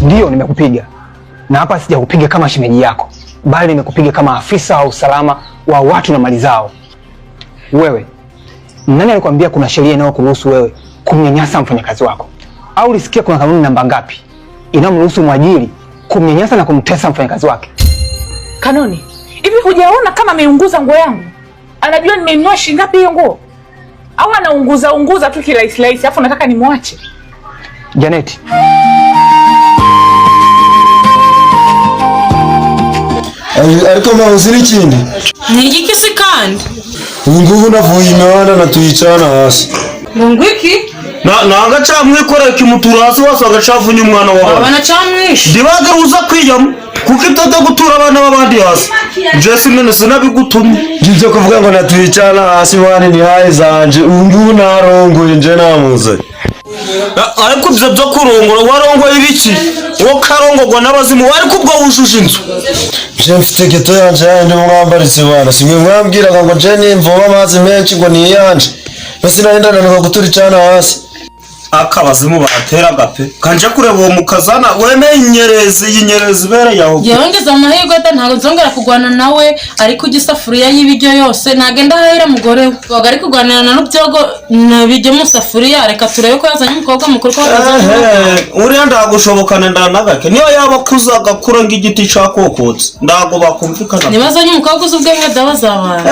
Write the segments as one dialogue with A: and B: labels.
A: Ndio nimekupiga. Na hapa sijakupiga kama shemeji yako, bali nimekupiga kama afisa wa usalama wa watu na mali zao. Wewe, nani alikwambia kuna sheria inayokuruhusu wewe kumnyanyasa mfanyakazi wako? Au ulisikia kuna kanuni namba ngapi inayomruhusu mwajiri kumnyanyasa na kumtesa mfanyakazi wake?
B: Kanuni? Hivi hujaona kama ameunguza nguo yangu? Anajua nimeinunua shilingi ngapi hiyo nguo? Au anaunguza tu kirahisi afu nataka nimwache?
A: Janeti.
C: Ariko mahuzini ikindi
D: ni igiki kandi
C: ngubu navuye imihanda natuyicana hasi
D: ngo iki
C: na agacamwikorera kimutura hasi wose agacavunya umwana wawe
D: abana camwishe
C: ndibaga uza kwiyamo kuko itoto gutura abana babandi hasi Jesse none sinabigutumye ngivyo kuvuga ngo natuyicana hasi bane ni haye zanje ngubu narongoye nje namuze ariko byo byo kurongora warongoye ibiki wo karongorwa n'abazimu wari kubwo wushusha inzu je mfite geto yanje yandi mwambaritse bana simwe mwambwiraga ngo je nimvoma amazi menshi ngo ni yanje basi naenda naniko guturicana hasi akabazimu batera gape kanje kureba uwo mukazana weme inyerezi bere yaho
D: yongeza amahirwe ntago nzongera kugwana nawe ariko igisafuriya y'ibiryo yose nagenda hahira mugore we ari kugwanira na n'ubyogo nabijye mu safuriya reka turebe ko yazanye umukobwa mukuru ko
C: uri ndagushobokana ndanagake niyo yaba kuzaga kura ng'igiti cakokotse ndago bakumvikana
D: nibazanye umukobwa uzubwenge dabazabana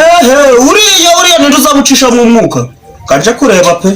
C: uriya ntuzamucisha mu mwuka kanje kureba pe